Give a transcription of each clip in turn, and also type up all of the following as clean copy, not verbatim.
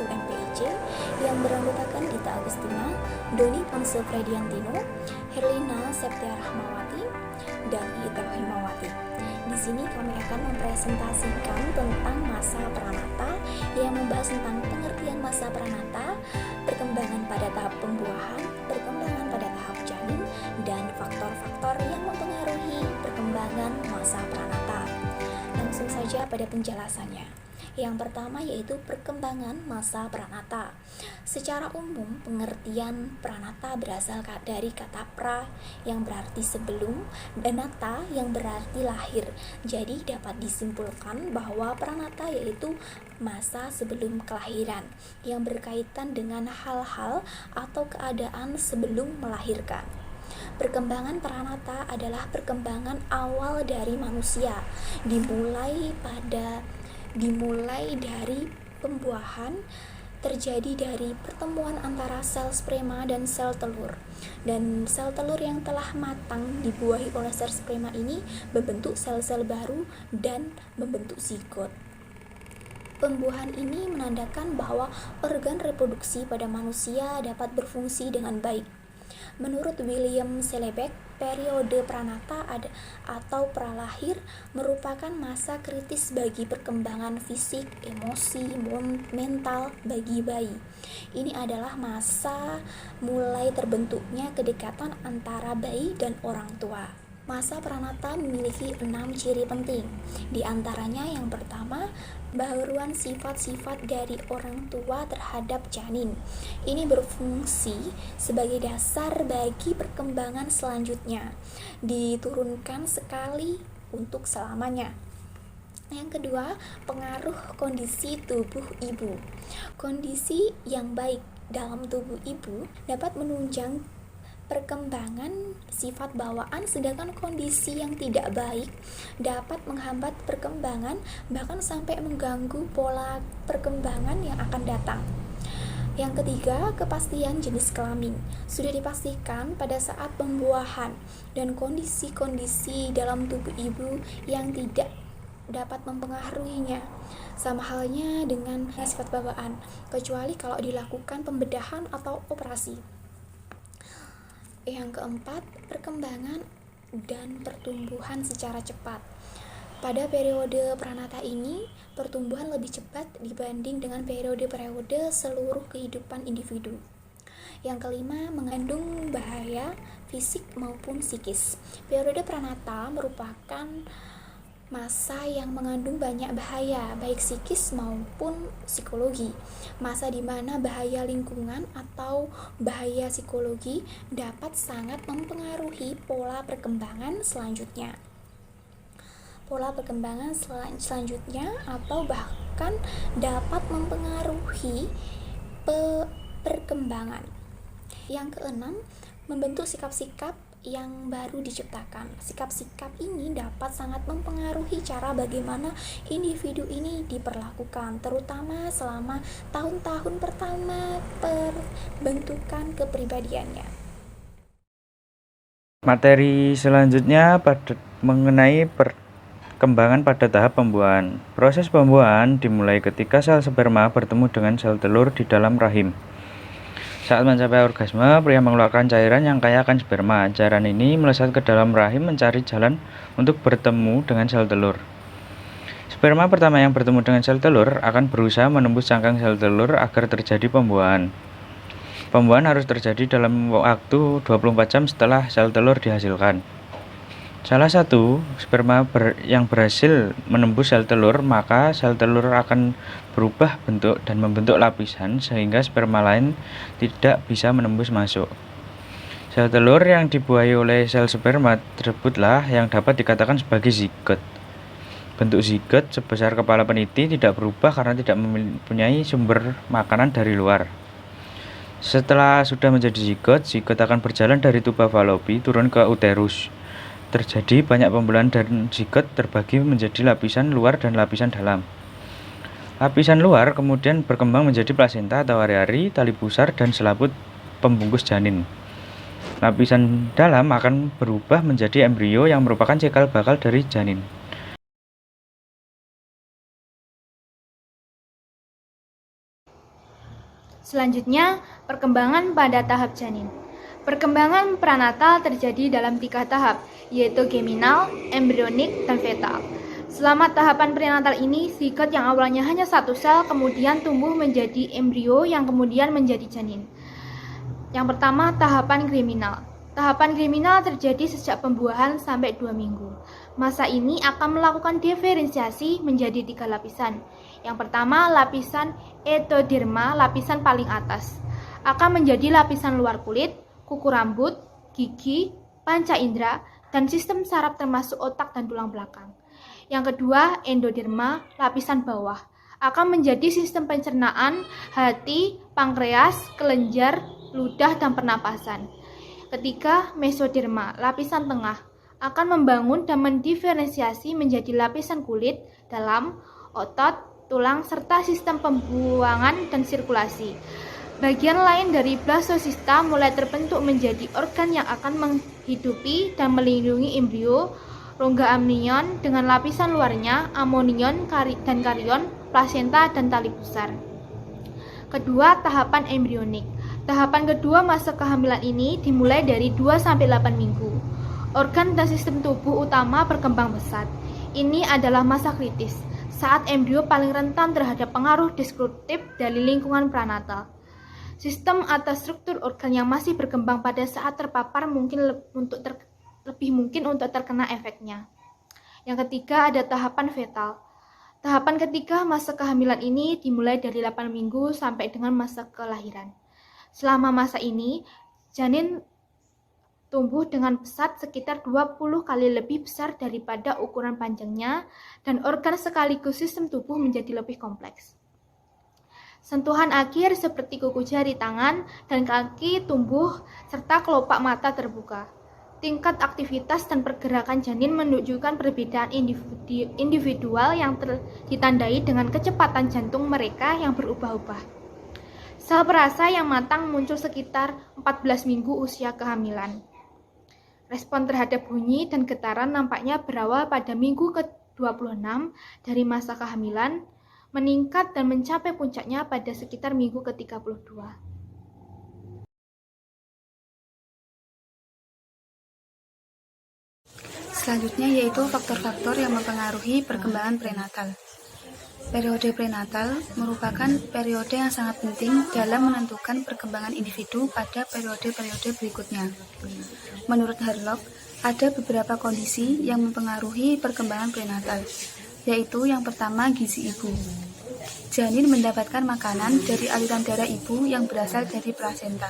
MPIC yang beranggotakan Dita Agustina, Doni Ponce Frediantino, Herlina Septia Rahmawati, dan Ita Himawati. Di sini kami akan mempresentasikan tentang masa pranata yang membahas tentang pengertian masa pranata, perkembangan pada tahap pembuahan, perkembangan pada tahap janin, dan faktor-faktor yang mempengaruhi perkembangan masa pranata. Langsung saja pada penjelasannya. Yang pertama yaitu perkembangan masa pranata. Secara umum, pengertian pranata berasal dari kata pra yang berarti sebelum dan nata yang berarti lahir. Jadi dapat disimpulkan bahwa pranata yaitu masa sebelum kelahiran yang berkaitan dengan hal-hal atau keadaan sebelum melahirkan. Perkembangan pranata adalah perkembangan awal dari manusia, dimulai dari pembuahan, terjadi dari pertemuan antara sel sperma dan sel telur. Dan sel telur yang telah matang dibuahi oleh sel sperma ini membentuk sel-sel baru dan membentuk zigot. Pembuahan ini menandakan bahwa organ reproduksi pada manusia dapat berfungsi dengan baik. Menurut William Selebeck, periode pranata atau pralahir merupakan masa kritis bagi perkembangan fisik, emosi, mental bagi bayi. Ini adalah masa mulai terbentuknya kedekatan antara bayi dan orang tua. Masa pranata memiliki 6 ciri penting. Di antaranya yang pertama, baruan sifat-sifat dari orang tua terhadap janin. Ini berfungsi sebagai dasar bagi perkembangan selanjutnya. Diturunkan sekali untuk selamanya. Yang kedua, pengaruh kondisi tubuh ibu. Kondisi yang baik dalam tubuh ibu dapat menunjang perkembangan sifat bawaan, sedangkan kondisi yang tidak baik dapat menghambat perkembangan, bahkan sampai mengganggu pola perkembangan yang akan datang. Yang ketiga, kepastian jenis kelamin. Sudah dipastikan pada saat pembuahan dan kondisi-kondisi dalam tubuh ibu yang tidak dapat mempengaruhinya. Sama halnya dengan sifat bawaan, kecuali kalau dilakukan pembedahan atau operasi. Yang keempat, perkembangan dan pertumbuhan secara cepat. Pada periode pranata ini, pertumbuhan lebih cepat dibanding dengan periode-periode seluruh kehidupan individu. Yang kelima, mengandung bahaya fisik maupun psikis. Periode pranata merupakan masa yang mengandung banyak bahaya, baik psikis maupun psikologi. Masa di mana bahaya lingkungan atau bahaya psikologi dapat sangat mempengaruhi pola perkembangan selanjutnya. Atau bahkan dapat mempengaruhi perkembangan. Yang keenam, membentuk sikap-sikap yang baru diciptakan. Sikap-sikap ini dapat sangat mempengaruhi cara bagaimana individu ini diperlakukan, terutama selama tahun-tahun pertama perbentukan kepribadiannya. Materi selanjutnya mengenai perkembangan pada tahap pembuahan. Proses pembuahan dimulai ketika sel sperma bertemu dengan sel telur di dalam rahim. Saat mencapai orgasme, pria mengeluarkan cairan yang kaya akan sperma. Cairan ini melesat ke dalam rahim mencari jalan untuk bertemu dengan sel telur. Sperma pertama yang bertemu dengan sel telur akan berusaha menembus cangkang sel telur agar terjadi pembuahan. Pembuahan harus terjadi dalam waktu 24 jam setelah sel telur dihasilkan. Salah satu sperma yang berhasil menembus sel telur, maka sel telur akan berubah bentuk dan membentuk lapisan sehingga sperma lain tidak bisa menembus masuk. Sel telur yang dibuahi oleh sel sperma tersebutlah yang dapat dikatakan sebagai zigot. Bentuk zigot sebesar kepala peniti tidak berubah karena tidak mempunyai sumber makanan dari luar. Setelah sudah menjadi zigot akan berjalan dari tuba Fallopi turun ke uterus. Terjadi banyak pembelahan dan zigot terbagi menjadi lapisan luar dan lapisan dalam. Lapisan luar kemudian berkembang menjadi plasenta atau ari-ari, tali pusar, dan selaput pembungkus janin. Lapisan dalam akan berubah menjadi embrio yang merupakan cikal bakal dari janin. Selanjutnya, perkembangan pada tahap janin. Perkembangan prenatal terjadi dalam 3 tahap, yaitu geminal, embrionik, dan fetal. Selama tahapan prenatal ini, zigot yang awalnya hanya 1 sel kemudian tumbuh menjadi embrio yang kemudian menjadi janin. Yang pertama, tahapan geminal. Tahapan geminal terjadi sejak pembuahan sampai 2 minggu. Masa ini akan melakukan diferensiasi menjadi 3 lapisan. Yang pertama, lapisan ectoderma, lapisan paling atas. Akan menjadi lapisan luar kulit, kuku rambut, gigi, panca indera, dan sistem saraf termasuk otak dan tulang belakang. Yang kedua, endoderma, lapisan bawah. Akan menjadi sistem pencernaan, hati, pankreas, kelenjar, ludah, dan pernapasan. Ketiga, mesoderma, lapisan tengah, akan membangun dan mendiferensiasi menjadi lapisan kulit, dalam, otot, tulang, serta sistem pembuangan dan sirkulasi. Bagian lain dari blastocista mulai terbentuk menjadi organ yang akan menghidupi dan melindungi embrio, rongga amnion dengan lapisan luarnya, amnion dan karion, plasenta, dan tali pusar. Kedua, tahapan embrionik. Tahapan kedua masa kehamilan ini dimulai dari 2-8 minggu. Organ dan sistem tubuh utama berkembang pesat. Ini adalah masa kritis, saat embrio paling rentan terhadap pengaruh destruktif dari lingkungan prenatal. Sistem atau struktur organ yang masih berkembang pada saat terpapar lebih mungkin untuk terkena efeknya. Yang ketiga, ada tahapan fetal. Tahapan ketiga masa kehamilan ini dimulai dari 8 minggu sampai dengan masa kelahiran. Selama masa ini, janin tumbuh dengan pesat sekitar 20 kali lebih besar daripada ukuran panjangnya, dan organ sekaligus sistem tubuh menjadi lebih kompleks. Sentuhan akhir seperti kuku jari tangan dan kaki tumbuh, serta kelopak mata terbuka. Tingkat aktivitas dan pergerakan janin menunjukkan perbedaan individual yang ditandai dengan kecepatan jantung mereka yang berubah-ubah. Sel perasa yang matang muncul sekitar 14 minggu usia kehamilan. Respon terhadap bunyi dan getaran nampaknya berawal pada minggu ke-26 dari masa kehamilan, meningkat dan mencapai puncaknya pada sekitar minggu ke-32. Selanjutnya yaitu faktor-faktor yang mempengaruhi perkembangan prenatal. Periode prenatal merupakan periode yang sangat penting dalam menentukan perkembangan individu pada periode-periode berikutnya. Menurut Harlock, ada beberapa kondisi yang mempengaruhi perkembangan prenatal, yaitu yang pertama gizi ibu. Janin mendapatkan makanan dari aliran darah ibu yang berasal dari plasenta.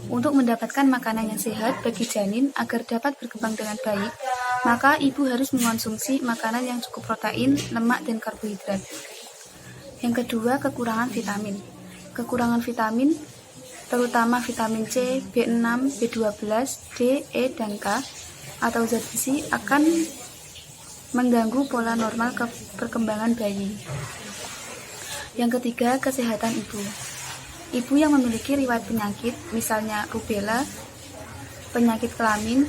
Untuk mendapatkan makanan yang sehat bagi janin agar dapat berkembang dengan baik, maka ibu harus mengonsumsi makanan yang cukup protein, lemak, dan karbohidrat. Yang kedua, kekurangan vitamin. Kekurangan vitamin, terutama vitamin C, B6, B12, D, E, dan K, atau zat besi akan mengganggu pola normal perkembangan bayi. Yang ketiga, kesehatan ibu. Ibu yang memiliki riwayat penyakit, misalnya rubella, penyakit kelamin,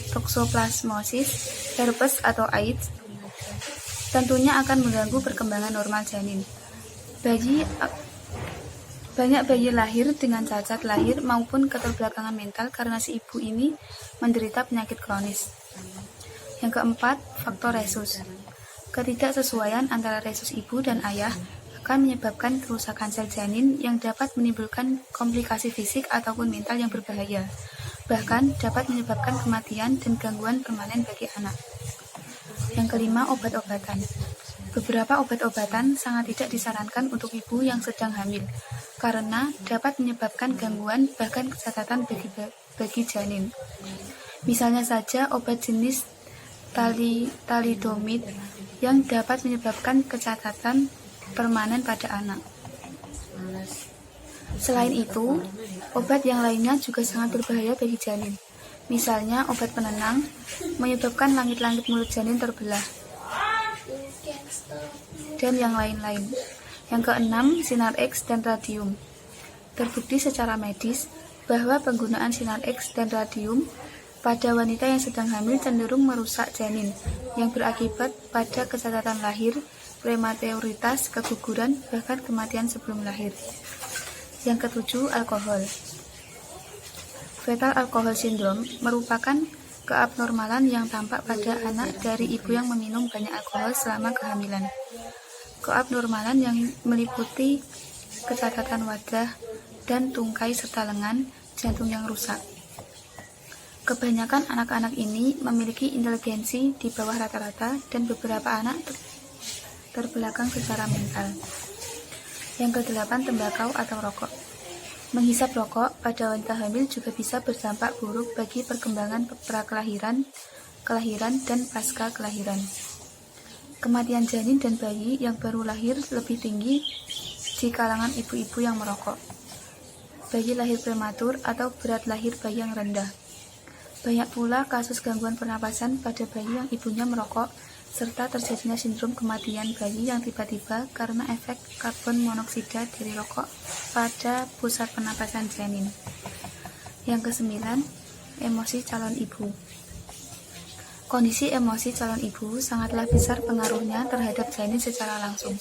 toksoplasmosis, herpes atau AIDS, tentunya akan mengganggu perkembangan normal janin. Banyak bayi lahir dengan cacat lahir maupun keterbelakangan mental karena si ibu ini menderita penyakit kronis. Yang keempat, faktor resus. Ketidaksesuaian antara resus ibu dan ayah akan menyebabkan kerusakan sel janin yang dapat menimbulkan komplikasi fisik ataupun mental yang berbahaya, bahkan dapat menyebabkan kematian dan gangguan permanen bagi anak. Yang kelima, obat-obatan. Beberapa obat-obatan sangat tidak disarankan untuk ibu yang sedang hamil, karena dapat menyebabkan gangguan bahkan kecacatan bagi janin. Misalnya saja obat jenis thalidomid yang dapat menyebabkan kecacatan permanen pada anak. Selain itu, obat yang lainnya juga sangat berbahaya bagi janin. Misalnya obat penenang menyebabkan langit-langit mulut janin terbelah, dan yang lain-lain. Yang keenam, sinar X dan radium. Terbukti secara medis bahwa penggunaan sinar X dan radium pada wanita yang sedang hamil cenderung merusak janin, yang berakibat pada kecacatan lahir, prematurnitas, keguguran, bahkan kematian sebelum lahir. Yang ketujuh, alkohol. Fetal alcohol syndrome merupakan keabnormalan yang tampak pada anak dari ibu yang meminum banyak alkohol selama kehamilan. Keabnormalan yang meliputi kecacatan wajah dan tungkai serta lengan, jantung yang rusak. Kebanyakan anak-anak ini memiliki inteligensi di bawah rata-rata dan beberapa anak terbelakang secara mental. Yang kedelapan, tembakau atau rokok. Menghisap rokok pada wanita hamil juga bisa berdampak buruk bagi perkembangan prakelahiran, kelahiran, dan pasca kelahiran. Kematian janin dan bayi yang baru lahir lebih tinggi di kalangan ibu-ibu yang merokok. Bayi lahir prematur atau berat lahir bayi yang rendah. Banyak pula kasus gangguan pernapasan pada bayi yang ibunya merokok, serta terjadinya sindrom kematian bayi yang tiba-tiba karena efek karbon monoksida dari rokok pada pusat pernapasan janin. Yang kesembilan, emosi calon ibu. Kondisi emosi calon ibu sangatlah besar pengaruhnya terhadap janin secara langsung.